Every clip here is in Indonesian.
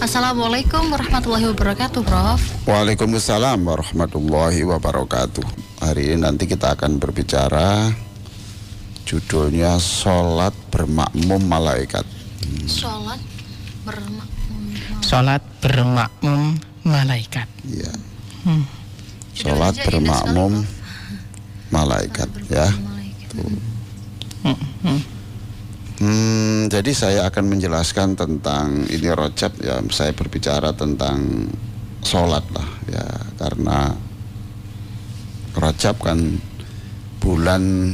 Assalamualaikum warahmatullahi wabarakatuh, Prof. Waalaikumsalam warahmatullahi wabarakatuh. Hari ini nanti kita akan berbicara judulnya Sholat Bermakmum Malaikat. Sholat bermakmum malaikat. Ya. Sholat bermakmum malaikat ya. Jadi saya akan menjelaskan tentang ini Rajab ya. Saya berbicara tentang sholat lah ya, karena Rajab kan bulan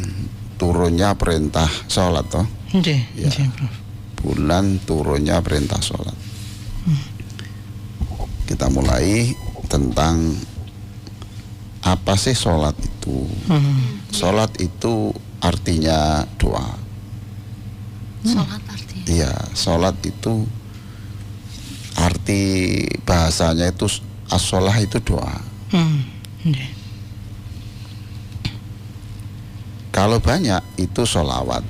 turunnya perintah sholat toh. Ya. Bulan turunnya perintah sholat. Kita mulai tentang apa sih sholat itu. Sholat itu artinya doa. Sholat artinya? Iya, sholat itu arti bahasanya itu as-sholah itu doa. Kalau banyak itu sholawat.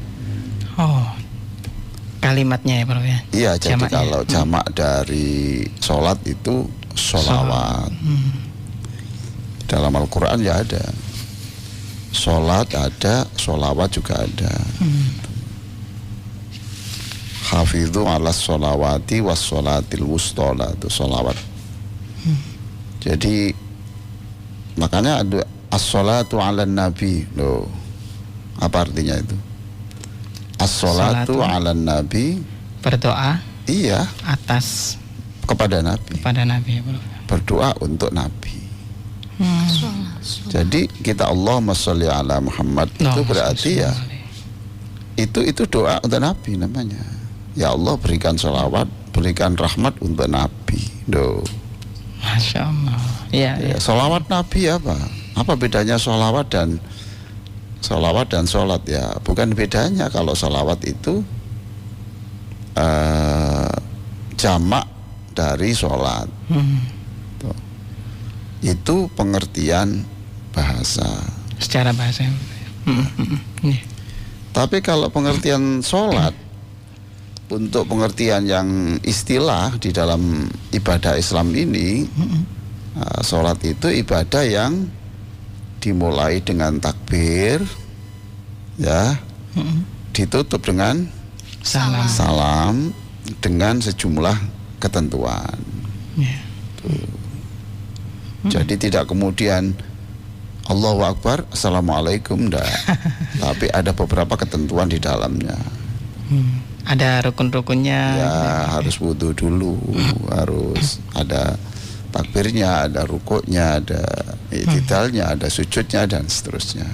Oh, kalimatnya ya, Prof ya? Iya, jadi Jamaknya. kalau jamak dari sholat itu sholawat. Dalam Al-Quran ya ada. Sholat ada, sholawat juga ada. Hafidhu ala sholawati was sholatil wustola, itu sholawat. Jadi makanya ada as-sholatu ala nabi. Loh, apa artinya itu? As-sholatu ala nabi, berdoa iya, atas kepada nabi, ya, Prof. berdoa untuk nabi. Jadi kita Allahumma sholli ala Muhammad itu berarti ya itu doa untuk nabi namanya. Ya Allah, berikan sholawat, berikan rahmat untuk nabi. Masya Allah. Ya. Sholawat nabi apa? Apa bedanya sholawat dan sholat ya? Bukan bedanya. Kalau sholawat itu jamak dari sholat. Itu pengertian bahasa. Secara bahasa. Tapi kalau pengertian sholat, untuk pengertian yang istilah di dalam ibadah Islam ini, sholat itu ibadah yang dimulai dengan takbir, ya, ditutup dengan salam dengan sejumlah ketentuan. Jadi tidak kemudian Allahu Akbar, Assalamualaikum, enggak. Tapi ada beberapa ketentuan di dalamnya. Ada rukun-rukunnya. Ya, harus wudhu dulu, harus ada takbirnya, ada rukuknya, ada i'tidalnya, ada sujudnya, dan seterusnya.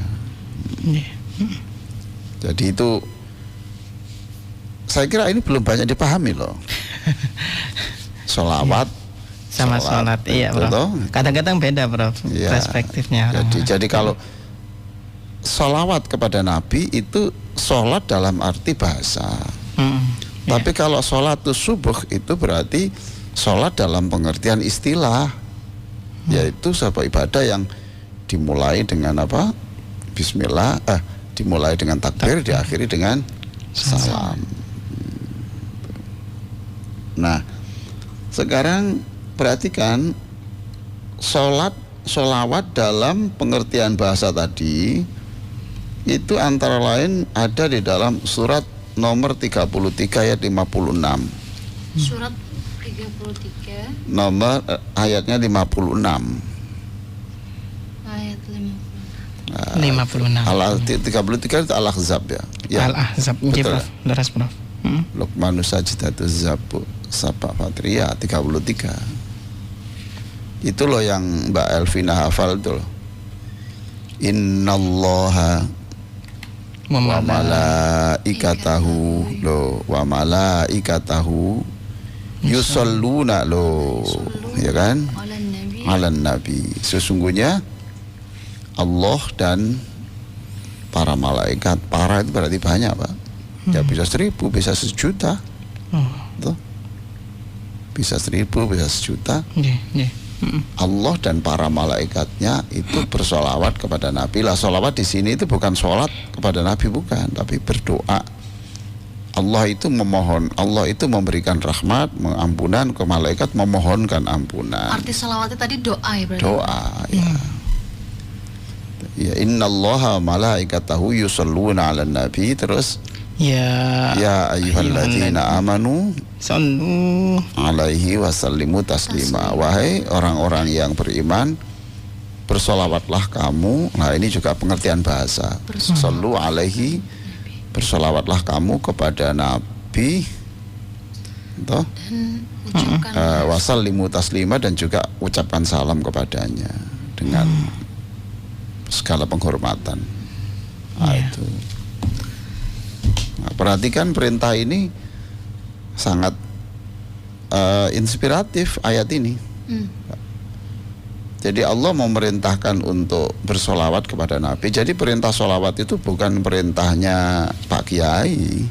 Jadi itu saya kira ini belum banyak dipahami loh. Sholawat sama sholat, iya, Prof. Kadang-kadang beda, Prof, ya, perspektifnya. Jadi kalau sholawat kepada Nabi itu sholat dalam arti bahasa. Tapi kalau sholat subuh itu berarti sholat dalam pengertian istilah, yaitu sebuah ibadah yang dimulai dengan apa? Bismillah, dimulai dengan takbir, diakhiri dengan salam. Nah, sekarang perhatikan sholawat dalam pengertian bahasa tadi itu antara lain ada di dalam surat nomor 33 ayat 56. Surat 33 nomor ayatnya 56. Ayat 56. 33 itu Al-Ahzab ya. Al-Ahzab, betul. Leras, Prof. Luqmanus sajdatuz zabu Sabah Fatria 33. Itu loh yang Mbak Elvina hafal itu loh. Innallaha wa malaikatahu wa malaikatahu yusalluna ya kan, alan nabi. Sesungguhnya Allah dan para malaikat, para itu berarti banyak, Pak. Ya bisa 1000, bisa 1.000.000. Tuh. Bisa 1.000, bisa 1.000.000. Allah dan para malaikatnya itu bersolawat kepada Nabi. Lah, solawat di sini itu bukan sholat kepada Nabi, bukan, tapi berdoa Allah itu memohon, Allah itu memberikan rahmat, ampunan ke malaikat, memohonkan ampunan. Arti salawatnya tadi doa ya berarti? Doa, ya. Ya, innallaha malaikatahu yusalluna 'alan nabi, terus Ya ayyuhalladzina amanu sallu alaihi wasallimu taslima. Wahai orang-orang yang beriman, bersolawatlah kamu. Nah, ini juga pengertian bahasa. Sallu alaihi, bersolawatlah kamu kepada Nabi. Toh? Dan ucapkan Wasallimu taslima, dan juga ucapkan salam kepadanya dengan segala penghormatan. Nah, itu. Nah, perhatikan perintah ini sangat inspiratif ayat ini. Jadi Allah memerintahkan untuk bersolawat kepada Nabi. Jadi perintah solawat itu bukan perintahnya Pak Kiai.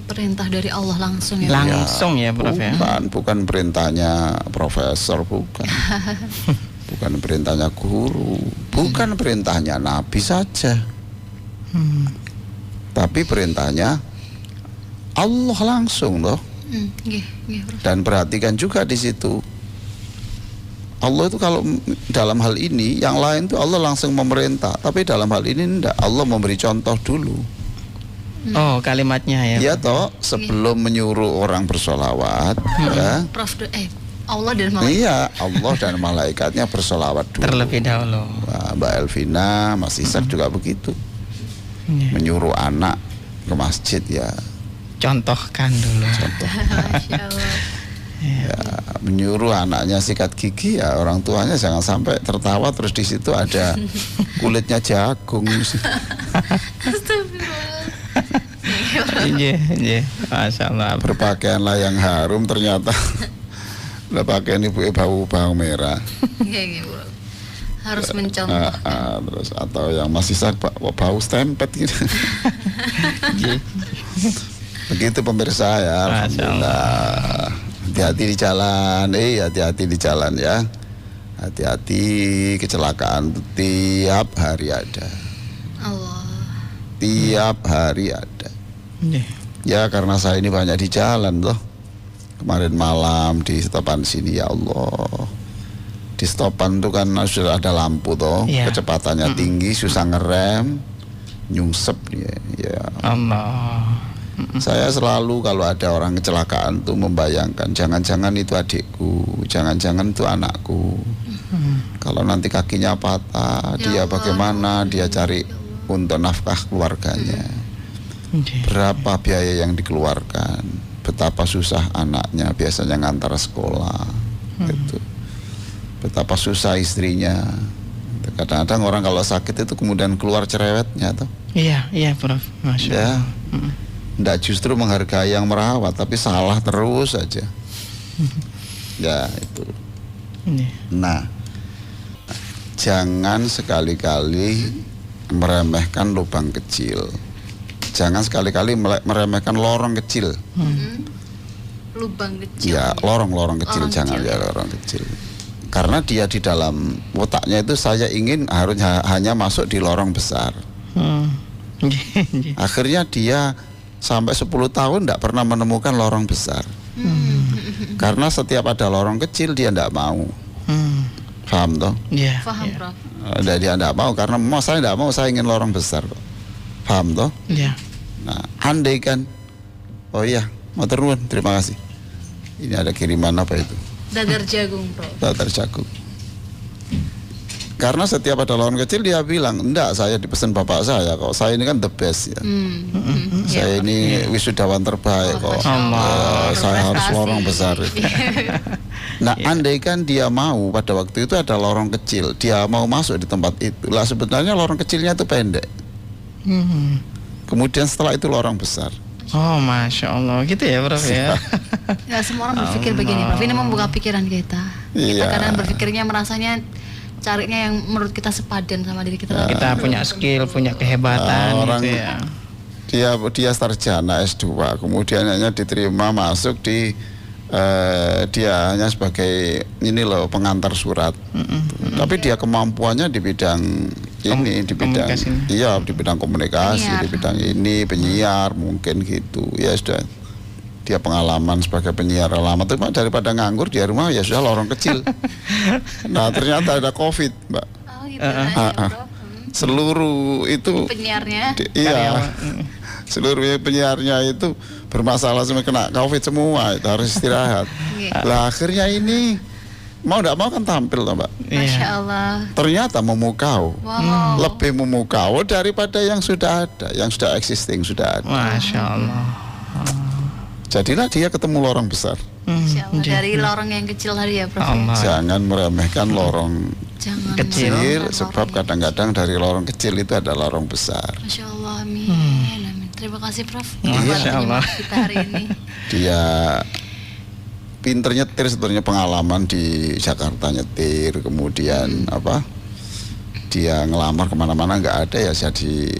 Perintah dari Allah langsung ya? Langsung ya Prof ya? Bukan perintahnya profesor, bukan. Bukan perintahnya guru, bukan perintahnya Nabi saja. Tapi perintahnya Allah langsung loh. Dan perhatikan juga di situ, Allah itu kalau dalam hal ini, yang lain tuh Allah langsung memerintah, tapi dalam hal ini enggak, Allah memberi contoh dulu. Oh, kalimatnya ya. Ya toh, sebelum menyuruh orang bersolawat, ya. Prof, Allah dan malaikat. Iya, Allah dan malaikatnya bersolawat dulu. Terlebih dahulu. Nah, Mbak Elvina, Mas Ishak juga begitu. Menyuruh anak ke masjid, ya. Contohkan dulu. Masya Allah. Ya, menyuruh anaknya sikat gigi, ya orang tuanya jangan sampai tertawa terus di situ ada kulitnya jagung. Iya, Masya Allah. Berpakaianlah yang harum, ternyata udah pakaian ibu bau merah. Iya, Bro. Harus mencontohkan. Terus atau yang masih bau stempet gitu. Begitu pemirsa ya. Alhamdulillah. Hati-hati di jalan, hati-hati di jalan ya. Hati-hati, kecelakaan tiap hari ada. Allah. Tiap hari ada. Ya karena saya ini banyak di jalan loh. Kemarin malam di stopan sini, ya Allah. Di stopan itu kan sudah ada lampu toh, kecepatannya tinggi, susah ngerem, nyungsep dia. Ya. Allah. Saya selalu kalau ada orang kecelakaan tuh membayangkan, jangan-jangan itu adikku, jangan-jangan itu anakku. Kalau nanti kakinya patah, dia bagaimana? Dia cari untuk nafkah keluarganya. Berapa biaya yang dikeluarkan? Betapa susah anaknya biasanya ngantar sekolah. Gitu. Betapa susah istrinya. Kadang-kadang orang kalau sakit itu kemudian keluar cerewetnya tuh. Iya Prof. Masya Allah. Nggak justru menghargai yang merawat, tapi salah terus saja. Ya itu. Nah, jangan sekali-kali meremehkan lubang kecil. Jangan sekali-kali meremehkan lorong kecil. Lubang kecil. Ya, lorong-lorong kecil, jangan kecil. ya lorong kecil. Karena dia di dalam otaknya itu saya ingin harusnya hanya masuk di lorong besar. Akhirnya dia sampai 10 tahun tidak pernah menemukan lorong besar. Karena setiap ada lorong kecil dia tidak mau. Paham toh? Iya. Paham, Prof. Dia tidak mau karena saya tidak mau, saya ingin lorong besar kok. Paham toh? Iya. Nah, andai kan, oh iya, matur nuwun, terima kasih. Ini ada kiriman apa itu? Dadar jagung, Prof. Dadar jagung. Karena setiap ada lorong kecil dia bilang, enggak, saya dipesan bapak saya kok. Saya ini kan the best ya. Saya ini wisudawan terbaik kok. Saya harus lorong besar. Nah, andai kan dia mau pada waktu itu ada lorong kecil, dia mau masuk di tempat itu. Lah sebenarnya lorong kecilnya itu pendek. Kemudian setelah itu lorong besar. Oh, Masya Allah, gitu ya Prof ya. Ya, semua orang berpikir begini, Prof. Ini membuka pikiran kita. Kita kadang berpikirnya merasanya carinya yang menurut kita sepadan sama diri kita. Kita punya skill, punya kehebatan orang gitu ya. Dia sarjana S2, kemudian hanya diterima masuk di dia hanya sebagai ini loh pengantar surat. Tapi dia kemampuannya di bidang ini di bidang di bidang komunikasi, penyiar. Di bidang ini penyiar mungkin gitu. Ya sudah, dia pengalaman sebagai penyiar lama tuh daripada nganggur di rumah ya sudah lorong kecil. Nah ternyata ada COVID, Mbak. Oh gitu. Seluruh itu penyiarnya. Seluruh penyiarnya itu bermasalah semua, kena COVID semua, itu harus istirahat. Lah akhirnya ini mau tidak mau kan tampil toh, Mbak. Masya Allah. Ternyata memukau, lebih memukau daripada yang sudah ada, yang sudah existing, sudah ada. Masya Allah. Jadilah dia ketemu lorong besar. Masya Allah. Dari lorong yang kecil tadi ya, Prof. Jangan meremehkan lorong kecil, sebab kadang-kadang dari lorong kecil itu ada lorong besar. Masya Allah, amin. Terima kasih, Prof. Masya Allah. Kita hari ini. Dia pinter nyetir, sebetulnya pengalaman di Jakarta nyetir, kemudian dia ngelamar kemana-mana nggak ada, ya jadi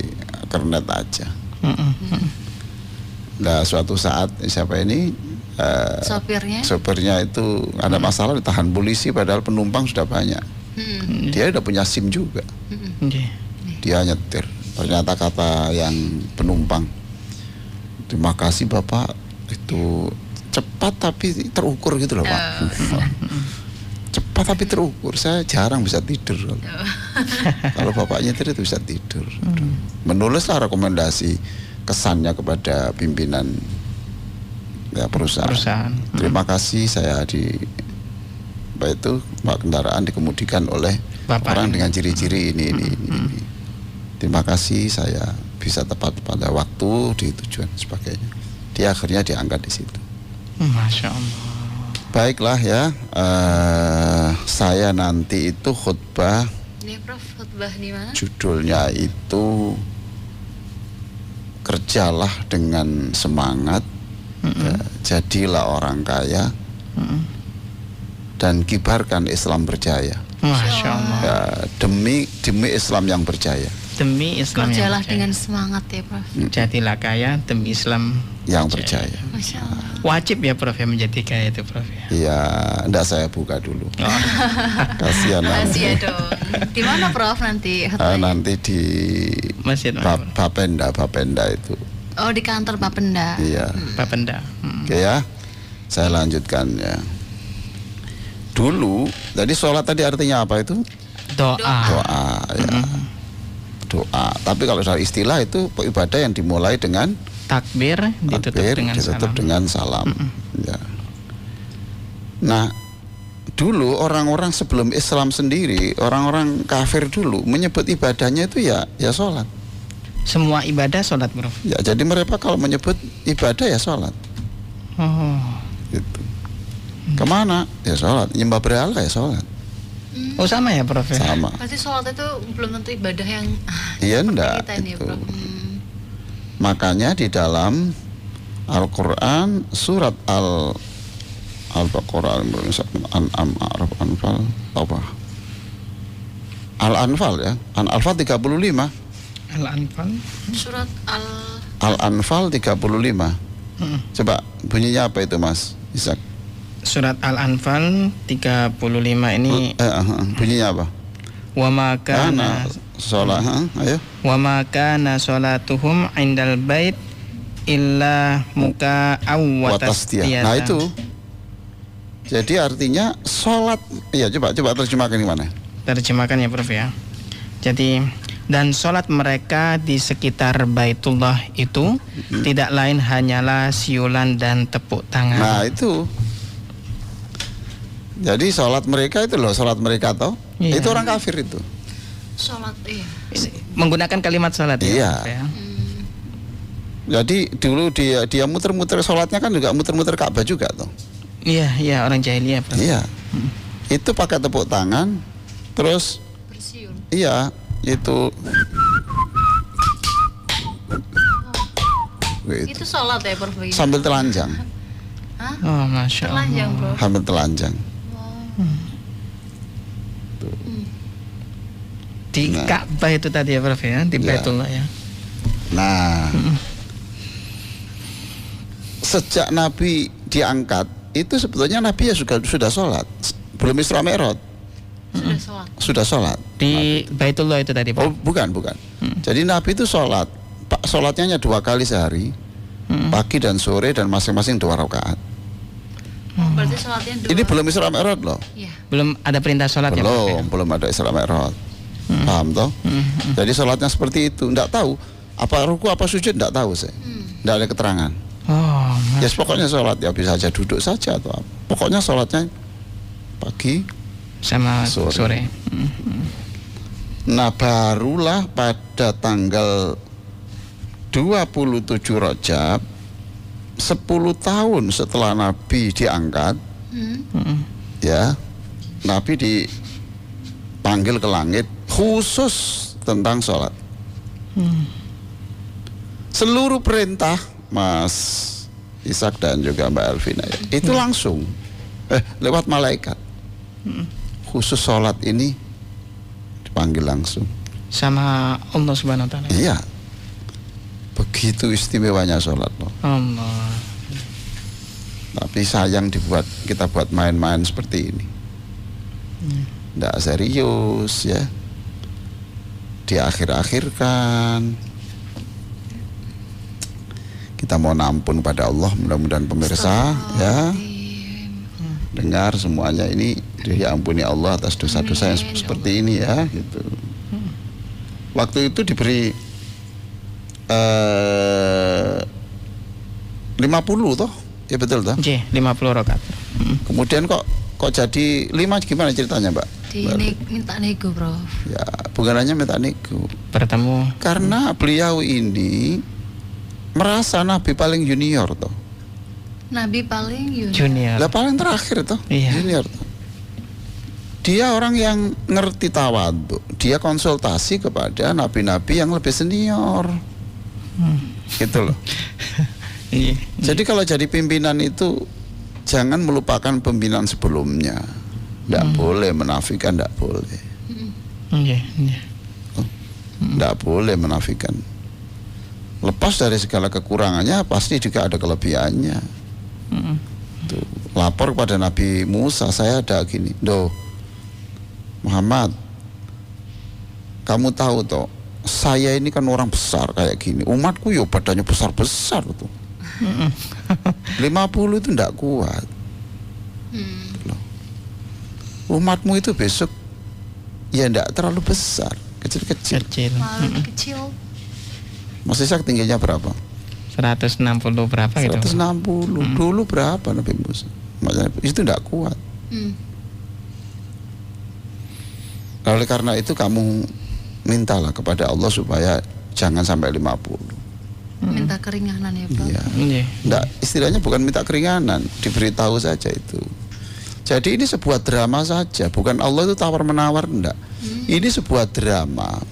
kernet aja. Nah suatu saat siapa ini sopirnya itu ada masalah, ditahan polisi padahal penumpang sudah banyak. Dia udah punya SIM juga. Dia nyetir, ternyata kata yang penumpang, terima kasih Bapak, itu cepat tapi terukur gitu loh Pak. Cepat tapi terukur, saya jarang bisa tidur. Kalau Bapak nyetir itu bisa tidur. Menulislah rekomendasi kesannya kepada pimpinan perusahaan. Terima kasih, saya Pak kendaraan dikemudikan oleh orang dengan ciri-ciri ini. Terima kasih, saya bisa tepat pada waktu di tujuan sebagainya. Dia akhirnya diangkat di situ. Masya Allah. Baiklah ya, saya nanti itu khutbah. Ini Prof, khutbah di mana? Judulnya itu kerjalah dengan semangat, jadilah orang kaya, dan kibarkan Islam berjaya. Masya Allah. Ya, demi Islam yang berjaya. Demi Islam kerjalah yang berjaya. dengan semangat ya Prof. Jadilah kaya demi Islam yang berjaya. Masya Allah. Wajib ya Prof ya menjadi kaya itu Prof ya. Iya, enggak, saya buka dulu. Kasihan nanti. Kasihan dong. Di mana Prof nanti? Nanti di Masjid Bapenda itu. Oh, di kantor Bapenda. Iya. Bapenda. Oke ya, saya lanjutkan ya. Dulu, jadi sholat tadi artinya apa itu? Doa Ya. Doa. Tapi kalau soal istilah itu ibadah yang dimulai dengan takbir ditutup dengan salam. Ya. Nah, dulu orang-orang sebelum Islam sendiri, orang-orang kafir dulu menyebut ibadahnya itu ya sholat. Semua ibadah sholat, Bro. Ya, jadi mereka kalau menyebut ibadah ya sholat. Gitu. Kemana? Ya sholat. Nyembah berhala ya sholat. Oh sama ya Prof? Sama. Berarti sholat itu belum tentu ibadah yang iya enggak itu. Makanya di dalam Al-Quran surat Al-Baqarah, Al-Anfal ya, Al-Anfal 35. Al-Anfal. Surat Al-Anfal 35. Coba bunyinya apa itu Mas Ishak? Surat Al-Anfal 35 ini bunyinya apa? Wa ma kana ayo. Wa ma kana salatuhum indal bait illa muka'aw wa tasdiyatan. Nah itu. Jadi artinya salat, iya coba terjemahkan gimana? Terjemahkan ya Prof ya. Jadi dan salat mereka di sekitar Baitullah itu tidak lain hanyalah siulan dan tepuk tangan. Nah itu. Jadi sholat mereka itu loh, sholat mereka toh, itu orang kafir itu. Sholat, iya. Menggunakan kalimat sholat iya. Ya. Jadi dulu dia muter-muter sholatnya kan juga muter-muter Ka'bah juga toh. Iya orang jahiliyah. Iya. Itu pakai tepuk tangan, terus bersiul. Iya, itu. Itu sholat ya Prof? Sambil telanjang. Hah? Oh Masya Allah. Telanjang Bro. Sambil telanjang. Di Ka'bah itu tadi ya Prof ya, di Baitullah ya. Nah, sejak Nabi diangkat itu sebetulnya Nabi ya sudah sholat, belum Isra Mi'raj. Sudah sholat. Di Baitullah itu tadi, Pak? Oh, bukan. Jadi Nabi itu sholat. Sholatnya hanya 2 kali sehari, pagi dan sore, dan masing-masing 2 rakaat. Berarti sholatnya 2. Ini belum Isra Mi'raj loh. Iya. Belum ada perintah sholat ya, Pak? Belum ada Isra Mi'raj. Paham toh? Jadi sholatnya seperti itu. Nggak tahu apa ruku apa sujud, nggak tahu saya. Nggak ada keterangan. Oh, Yes, pokoknya sholat ya bisa aja duduk saja atau apa. Pokoknya sholatnya pagi sama sore. Nah, barulah pada tanggal 27 Rajab, 10 tahun setelah Nabi diangkat, ya, Nabi dipanggil ke langit khusus tentang sholat. Seluruh perintah, Mas Ishak dan juga Mbak Elvina, ya, itu langsung lewat malaikat. Khusus sholat ini dipanggil langsung Sama Allah Subhanahu Wa Taala. Iya, begitu istimewanya sholat loh. Allah. Tapi sayang kita buat main-main seperti ini. Nggak serius ya. Diakhir-akhirkan. Kita mau ampun pada Allah, mudah-mudahan pemirsa ya dengar semuanya ini diampuni Allah atas dosa-dosa yang seperti ini ya gitu. Waktu itu diberi 50 toh? Ya betul toh? 50 rakaat. Kemudian kok jadi 5, gimana ceritanya, Mbak? Minta nego, Bro. Ya, bukan hanya minta nego. Bertemu. Karena beliau ini merasa Nabi paling junior toh. Nabi paling Junior. Lah paling terakhir toh, Iya. junior toh. Dia orang yang ngerti tawadhu. Dia konsultasi kepada nabi-nabi yang lebih senior. Gitu loh. Iya. Jadi kalau jadi pimpinan itu jangan melupakan pimpinan sebelumnya. Tidak boleh menafikan, tidak boleh. Iya. Tidak boleh menafikan. Lepas dari segala kekurangannya pasti juga ada kelebihannya. Tuh, lapor kepada Nabi Musa, saya ada gini, Muhammad, kamu tahu toh, saya ini kan orang besar kayak gini, umatku yo badannya besar-besar tuh. 50 itu tidak kuat. Umatmu itu besok ya tidak terlalu besar, kecil-kecil. Paling kecil. Mas Ishak tingginya berapa? 160 berapa gitu? 160. Dulu berapa Nabi Musa? Makanya itu tidak kuat. Oleh karena itu kamu mintalah kepada Allah supaya jangan sampai 50. Minta keringanan ya, Pak. Iya. Iya. Nggak, istilahnya bukan minta keringanan, diberitahu saja itu. Jadi ini sebuah drama saja, bukan Allah itu tawar-menawar, enggak. Ini sebuah drama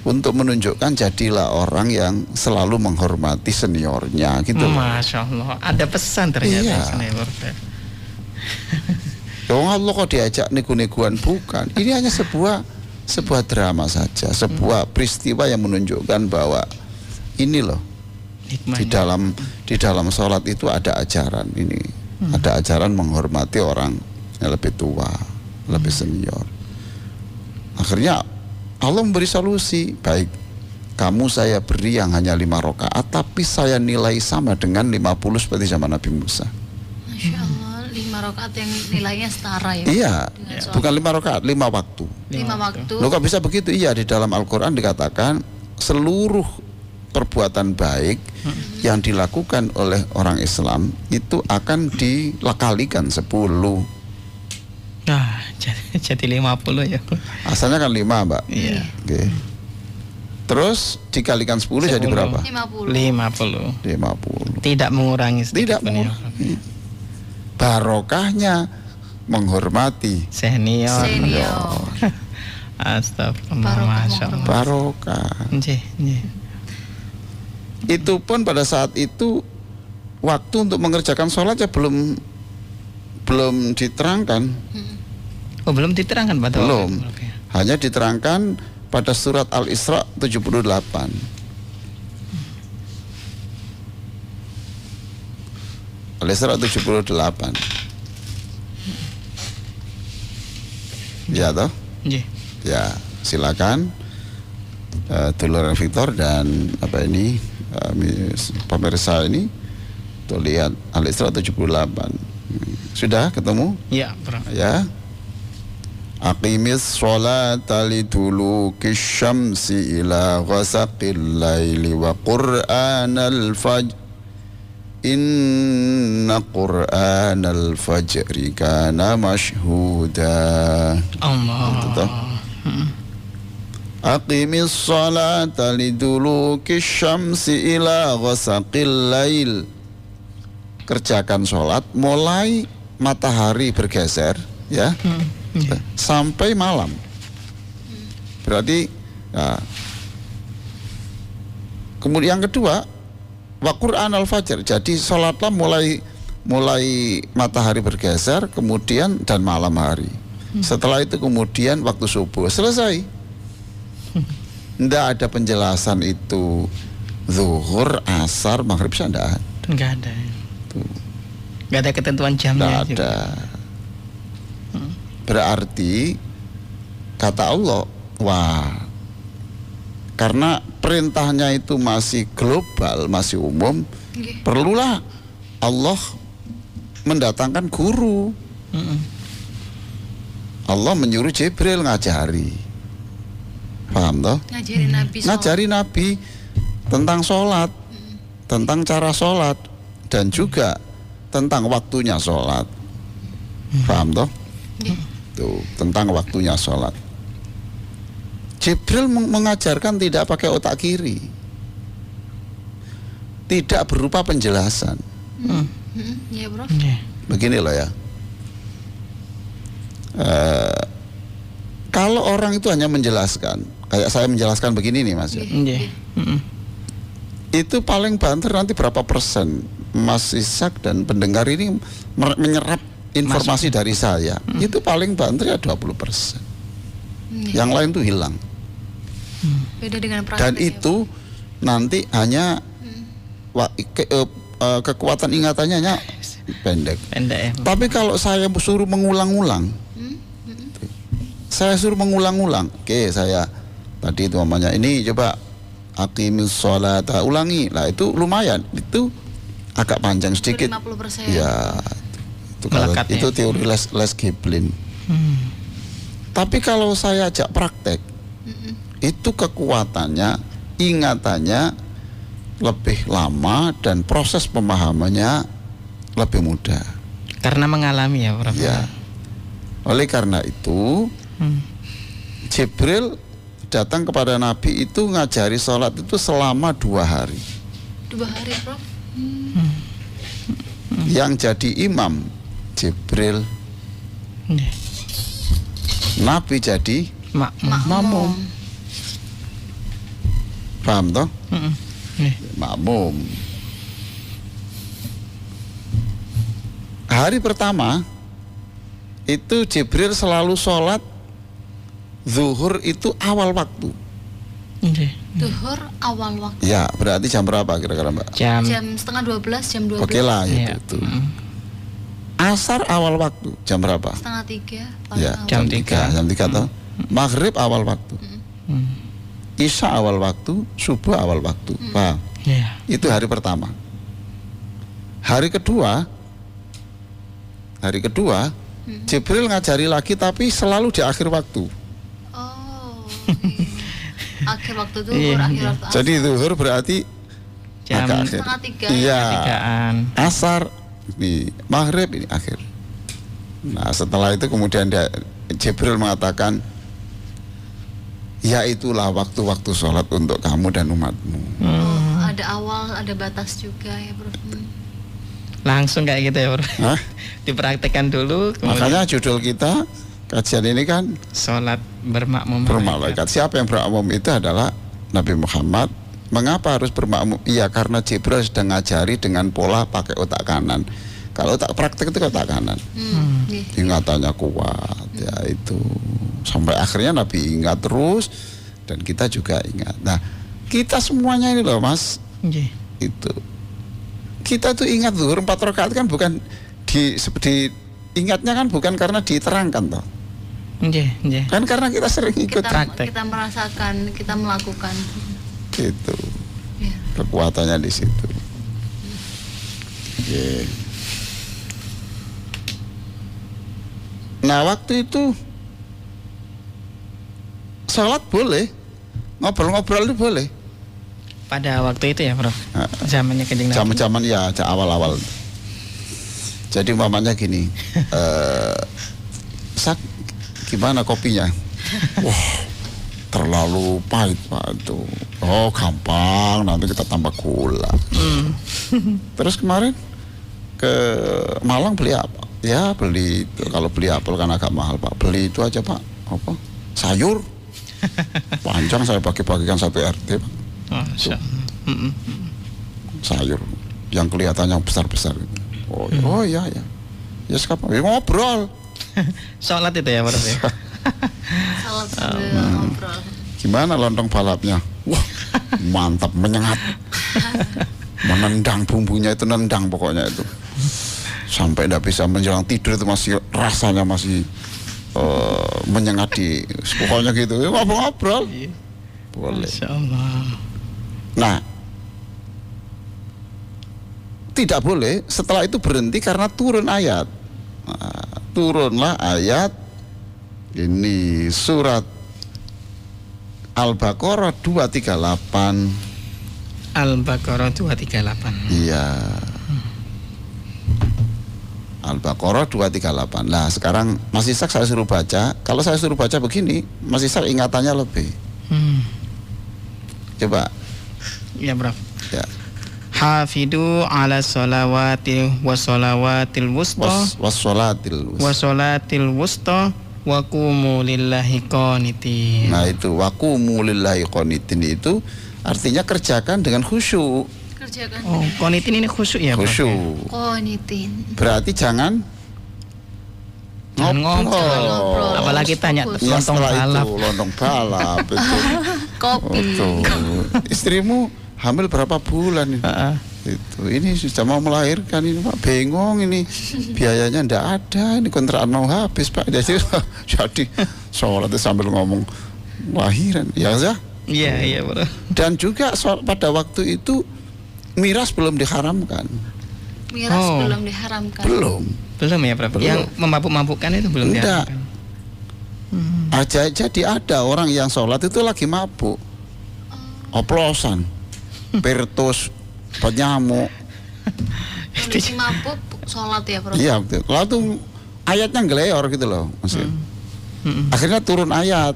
untuk menunjukkan jadilah orang yang selalu menghormati seniornya gitu loh. Masya Allah, ada pesan ternyata. Iya. Senior. Allah kok diajak nego-negoan, bukan. Ini hanya sebuah drama saja, sebuah peristiwa yang menunjukkan bahwa ini loh, Hikmahnya. di dalam sholat itu ada ajaran ini, ada ajaran menghormati orang yang lebih tua, lebih senior. Akhirnya Allah memberi solusi, baik kamu saya beri yang hanya 5 rakaat, tapi saya nilai sama dengan 50 seperti zaman Nabi Musa. Masya Allah, 5 rakaat yang nilainya setara ya. Iya, Dengan sholat. bukan 5 rakaat, 5 waktu. 5 waktu. Loh kok bisa begitu? Iya, di dalam Al-Quran dikatakan seluruh perbuatan baik yang dilakukan oleh orang Islam itu akan dilekalikan 10. Nah, jadi 50 ya. Asalnya kan 5, Mbak. Iya. Oke. Terus dikalikan 10 jadi berapa? 50. 50. 50. Tidak mengurangi sedikit Tidak pun ya. mengurangi. Barokahnya menghormati Senior. Senior. Astagfirullah. Barokah Masya Allah. barokah. Nggih, nggih. Itu pun pada saat itu waktu untuk mengerjakan sholat ya belum diterangkan. Oh, belum diterangkan Pak? Belum. Oke. Hanya diterangkan pada surat Al-Isra 78. Al-Isra 78. Ya toh? Nggih. Ya, silakan Dulur Victor dan pemirsa ini tuh lihat Al-Isra 78. Sudah ketemu? Ya, Prof. Ya. Aqimis sholata liduluki syamsi ila ghasaqil laili wa qur'anal fajr inna qur'anal fajri kana mashhuda. Allah. Aqimis sholata liduluki syamsi ila ghasaqil lail. Kerjakan sholat mulai matahari bergeser, ya. Sampai malam. Berarti kemudian yang kedua wa Qur'an al-fajr. Jadi sholatlah mulai matahari bergeser kemudian dan malam hari. Setelah itu kemudian waktu subuh selesai. Tidak ada penjelasan itu zuhur, asar, maghrib, tidak ada. Enggak ada. Enggak ada ketentuan jamnya. Tidak ada. Berarti kata Allah, wah, karena perintahnya itu masih global, masih umum, perlulah Allah mendatangkan guru. Allah menyuruh Jibril ngajari. Paham toh? Ngajari Nabi tentang sholat, tentang cara sholat, dan juga tentang waktunya sholat. Paham toh? Tuh, tentang waktunya sholat. Jibril mengajarkan tidak pakai otak kiri, tidak berupa penjelasan. Ya, Bro. Begini loh ya. Kalau orang itu hanya menjelaskan, kayak saya menjelaskan begini nih Mas. Itu paling banter nanti berapa persen Mas Ishak dan pendengar ini menyerap informasi dari saya. Itu paling banter ya 20%. Yang lain tuh hilang. Beda dengan dan itu nanti hanya kekuatan ingatannya hanya pendek ya. Tapi kalau saya suruh mengulang-ulang, oke, saya tadi itu namanya ini coba aqimis sholata, ulangi lah, itu lumayan, itu agak panjang sedikit 50%. Ya itu teori Les Giblin. Tapi kalau saya ajak praktek, itu kekuatannya, ingatannya lebih lama dan proses pemahamannya lebih mudah. Karena mengalami ya, Prof. Ya. Oleh karena itu, Jibril datang kepada Nabi itu ngajari sholat itu selama 2 hari. 2 hari, Prof. Yang jadi imam Jibril, Nabi jadi makmum. Paham toh? Makmum. Hari pertama itu Jibril selalu sholat zuhur itu awal waktu. Zuhur awal waktu. Ya, berarti jam berapa kira-kira Mbak? Jam setengah 12, jam 12. Oke lah itu. Asar awal waktu jam berapa? Setengah 3. Ya, jam 3 toh. Maghrib awal waktu. Isya awal waktu, subuh awal waktu. Paham? Itu hari pertama. Hari kedua Jibril ngajari lagi tapi selalu di akhir waktu. Akhir waktu zuhur, akhir waktu asar. Jadi zuhur berarti jam setengah 3. Iya. Asar di maghrib ini akhir. Nah setelah itu kemudian Jibril mengatakan, ya itulah waktu-waktu sholat untuk kamu dan umatmu. Ada awal, ada batas juga ya, Bro. Langsung kayak gitu ya, Bro. Dipraktekkan dulu. Makanya judul kita kajian ini kan sholat bermakmum bermalaikat. Siapa yang bermakmum itu adalah Nabi Muhammad. Mengapa harus bermakmum? Iya, karena Jibril sedang ngajari dengan pola pakai otak kanan. Kalau otak praktek itu otak kanan. Ingatannya kuat, ya itu. Sampai akhirnya Nabi ingat terus dan kita juga ingat. Nah, kita semuanya ini loh, Mas. Itu. Kita tuh ingat zuhur 4 rakaat kan bukan ingatnya kan bukan karena diterangkan toh. Nggih. Kan karena kita sering ikut praktek. Kita merasakan, kita melakukan. itu. Ya. Kekuatannya di situ. Nah, waktu itu sholat boleh, ngobrol-ngobrol itu boleh. Pada waktu itu ya, Prof. Zamannya Kanjeng Nabi. Zaman-zaman ya awal-awal. Jadi umpamanya gini, Sak, gimana kopinya? Wah, terlalu pahit Pak itu. Oh, gampang, nanti kita tambah gula. Terus kemarin ke Malang beli apa? Ya beli itu. Kalau beli apel kan agak mahal Pak. Beli itu aja Pak. Apa? Sayur. Panjang saya bagi-bagikan satu RT Pak. Sayur yang kelihatannya besar-besar. Oh iya. Ya sekarang ngobrol. Sholat itu ya, Prof. Salat sambil ngobrol. Gimana lontong balapnya? Wah, mantap, menyengat. Menendang bumbunya itu, nendang pokoknya itu. Sampai tidak bisa menjelang tidur itu masih rasanya masih menyengat di pokoknya gitu. Ngobrol-ngobrol. Boleh. Masya Allah. Nah, tidak boleh setelah itu berhenti karena turun ayat. Nah, turunlah ayat ini surat Al-Baqarah 238. Al-Baqarah 238. Iya. Al-Baqarah 238. Nah, sekarang Mas Ishak saya suruh baca. Kalau saya suruh baca begini, Mas Ishak ingatannya lebih. Coba. Ya, Prof. Ya. Hafidu ala sholawati wa sholawatil wusta Wassolatil wusta wa qumu lillahi qanitin. Nah itu waqumu lillahi qanitin itu artinya kerjakan dengan khusyuk. Kerjakan. Oh, qanitin ini khusyuk ya, Prof? Khusyuk. Qanitin. Berarti jangan ngobrol. Apalagi tanya Ya, lontong setelah balap. itu lontong balap itu. Kopi. Istrimu hamil berapa bulan ini? Itu ini sudah mau melahirkan ini Pak, bengong ini biayanya ndak ada, ini kontrakan mau habis Pak. Jadi sholat sambil ngomong lahiran ya. Iya, Bro. Dan juga pada waktu itu miras belum diharamkan. Miras belum diharamkan. Belum Ya, Prof. Belum. Yang memabuk-mabukkan itu belum Enggak. diharamkan. Jadi ada orang yang sholat itu lagi mabuk, oplosan, pertus, penyamuk. Kondisi mabuk sholat ya, Prof. Iya betul. Lalu ayatnya ngeleor gitu loh, Mas. Akhirnya turun ayat,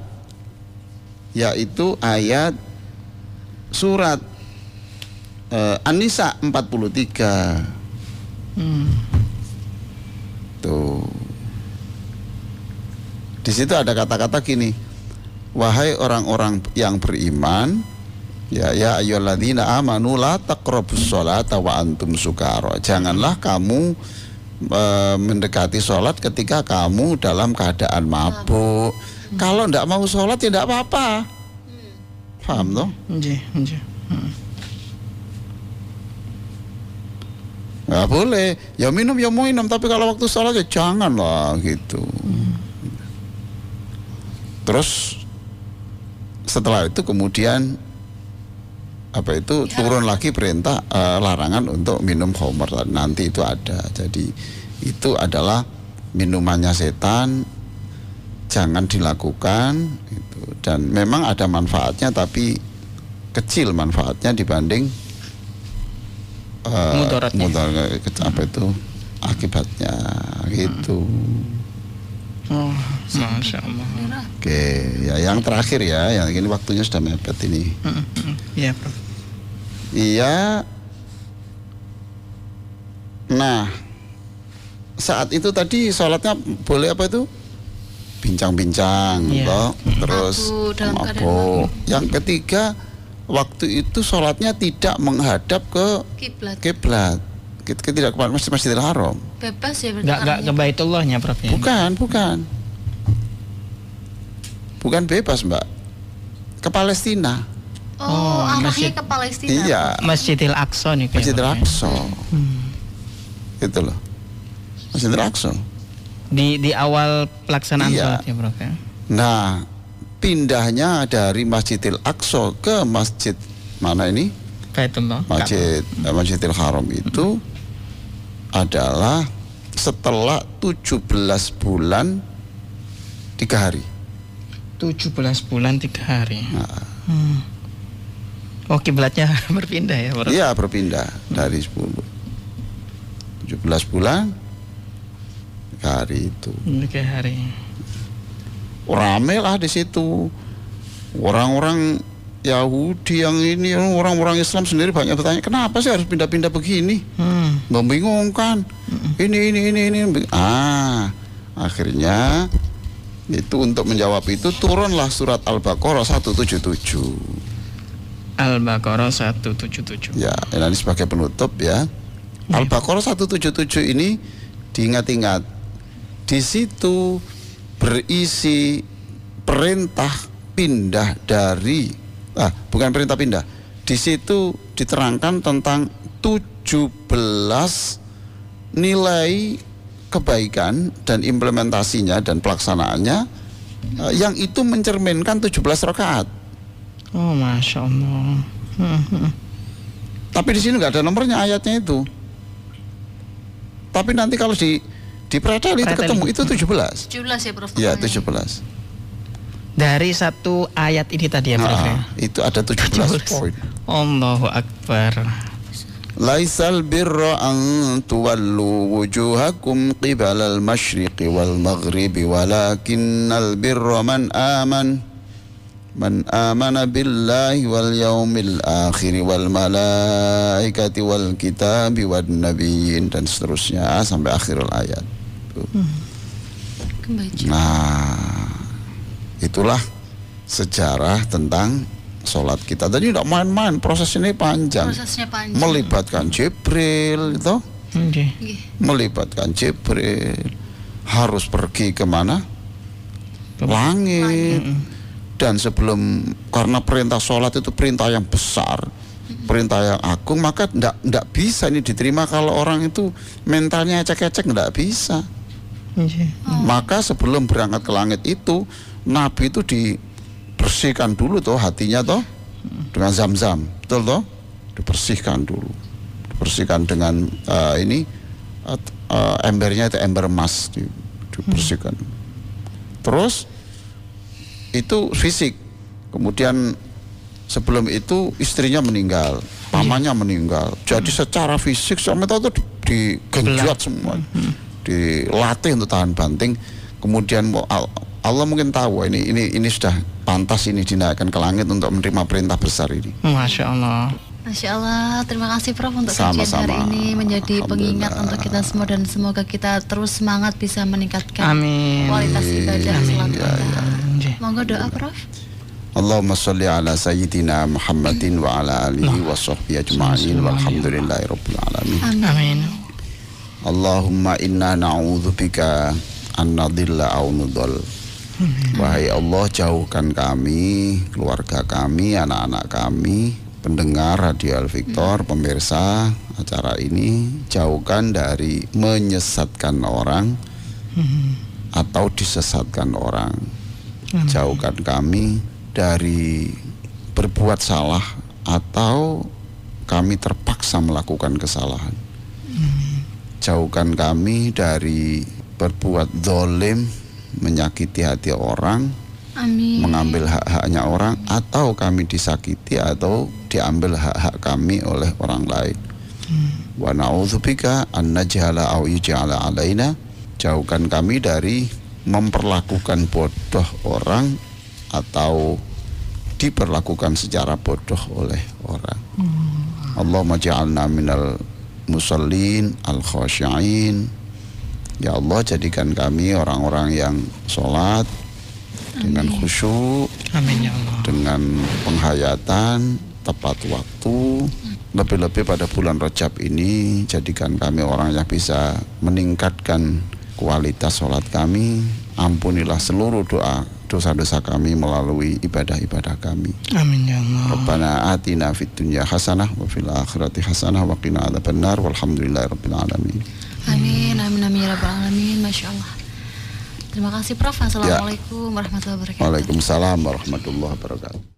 yaitu ayat surat An-Nisa 43. Tuh. Di situ ada kata-kata gini, wahai orang-orang yang beriman, ya ayyuhalladzina amanu la taqrabus sholata wa antum sukara. Janganlah kamu mendekati sholat ketika kamu dalam keadaan mabuk. Kalau tidak mau sholat ya tidak apa-apa. Paham toh? Nggih. Nggak boleh. Ya minum ya mau minum, tapi kalau waktu sholat ya jangan lah gitu. Terus setelah itu kemudian turun lagi perintah larangan untuk minum khamr. Nanti itu ada. Jadi itu adalah minumannya setan, jangan dilakukan gitu. Dan memang ada manfaatnya tapi kecil manfaatnya dibanding mudaratnya. Akibatnya gitu. Oh, Masya Allah. Oke, ya yang terakhir ya, yang ini waktunya sudah mepet ini. Iya, Prof. Iya. Nah, saat itu tadi sholatnya boleh apa itu? Bincang-bincang, toh. Terus mabuk. Yang ketiga, waktu itu sholatnya tidak menghadap ke kiblat. Kita tidak ke Masjidil Haram. Bebas ya berarti. Enggak ke Baitullahnya, Prof. Ya? Bukan bebas, Mbak. Ke Palestina. Oh, arahnya Masjid. ke Palestina. Iya. Masjidil Aqsa nih. Masjidil Aqsa. Itu loh. Masjidil Aqsa. di awal pelaksanaan Iya. sholat ya Prof ya. Nah, pindahnya dari Masjidil Aqsa ke masjid mana ini? Baitullah. Masjidil Haram itu adalah setelah 17 bulan 3 hari. 17 bulan 3 hari. Nah, Oh, kiblatnya berpindah ya Prof. iya, berpindah dari 17 bulan 3 hari itu. 3 hari. Rame lah di situ. Orang-orang Yahudi yang ini, orang-orang Islam sendiri banyak bertanya, kenapa sih harus pindah-pindah begini? Membingungkan. Ini. Akhirnya itu untuk menjawab itu turunlah surat Al-Baqarah 177. Al-Baqarah 177. Ya, ini sebagai penutup ya. Al-Baqarah 177 ini diingat-ingat. Di situ berisi perintah pindah dari bukan perintah pindah. Di situ diterangkan tentang 17 nilai kebaikan dan implementasinya dan pelaksanaannya yang itu mencerminkan 17 rakaat. Oh, Masya Allah. Tapi di sini nggak ada nomornya ayatnya itu. Tapi nanti kalau di preteli itu ketemu itu 17. 17 ya Prof. Iya, totalnya. 17. Dari satu ayat ini tadi ya Prof ya. Itu ada 17 poin. Allahu Akbar. Laisal birra an tuwallu wujuhakum qibalal masyriqi wal maghribi walakinnal birra man amana billahi wal yaumil akhir wal malaikati wal kitabi wan nabiyyin dan seterusnya sampai akhirul ayat. Kebaca. Nah, itulah sejarah tentang sholat kita. Tadi tidak main-main, proses ini panjang. Prosesnya panjang. Melibatkan Jibril, itu, Nggih. Nggih. melibatkan Jibril, harus pergi kemana? Langit. Dan sebelum, karena perintah sholat itu perintah yang besar, perintah yang agung, maka tidak bisa ini diterima kalau orang itu mentalnya ecek-ecek, tidak bisa. Nggih. Maka sebelum berangkat ke langit itu, Nabi itu dibersihkan dulu toh hatinya toh dengan zam-zam, betul toh? Dibersihkan dulu, dibersihkan dengan embernya itu ember emas dibersihkan. Terus itu fisik, kemudian sebelum itu istrinya meninggal, pamannya meninggal, jadi secara fisik sama itu digenjot semua, dilatih untuk tahan banting. Kemudian Allah mungkin tahu ini sudah pantas ini dinaikkan ke langit untuk menerima perintah besar ini. Masya Allah. Masya Allah, terima kasih Prof untuk kajian Sama-sama. hari ini menjadi pengingat Alhamdulillah. untuk kita semua dan semoga kita terus semangat bisa meningkatkan Amin. kualitas ibadah sholat Ya, kita. Nggih. Monggo doa Prof. Allahumma sholli ala sayyidina Muhammadin wa ala alihi wa sahbihi ajma'in walhamdulillahi rabbil alamin. Amin. Allahumma inna na'udzubika an nadilla aw nudhal. Wahai Allah, jauhkan kami, keluarga kami, anak-anak kami, pendengar Radio Al Victor, pemirsa acara ini, jauhkan dari menyesatkan orang atau disesatkan orang. Jauhkan kami dari berbuat salah atau kami terpaksa melakukan kesalahan. Jauhkan kami dari berbuat zalim, menyakiti hati orang, Amin. mengambil hak-haknya orang, atau kami disakiti atau diambil hak-hak kami oleh orang lain. Wa na'udzubika an najhala aw yuj'ala alaina. Jauhkan kami dari memperlakukan bodoh orang atau diperlakukan secara bodoh oleh orang. Allahumma ja'alna minal musallin al-khashi'in. Ya Allah, jadikan kami orang-orang yang sholat dengan khusyuk, Amin ya Allah. dengan penghayatan, tepat waktu. Lebih-lebih pada bulan Rajab ini, jadikan kami orang yang bisa meningkatkan kualitas sholat kami. Ampunilah seluruh dosa-dosa kami melalui ibadah-ibadah kami. Amin ya Allah. Rabbana atina fid dunya hasanah wa fil akhirati hasanah wa qina adzabannar walhamdulillahi rabbil alamin. Amin, amin, amin, ya rabbal alamin. Masya Allah. Terima kasih Prof. Assalamualaikum warahmatullahi wabarakatuh. Waalaikumsalam warahmatullahi wabarakatuh.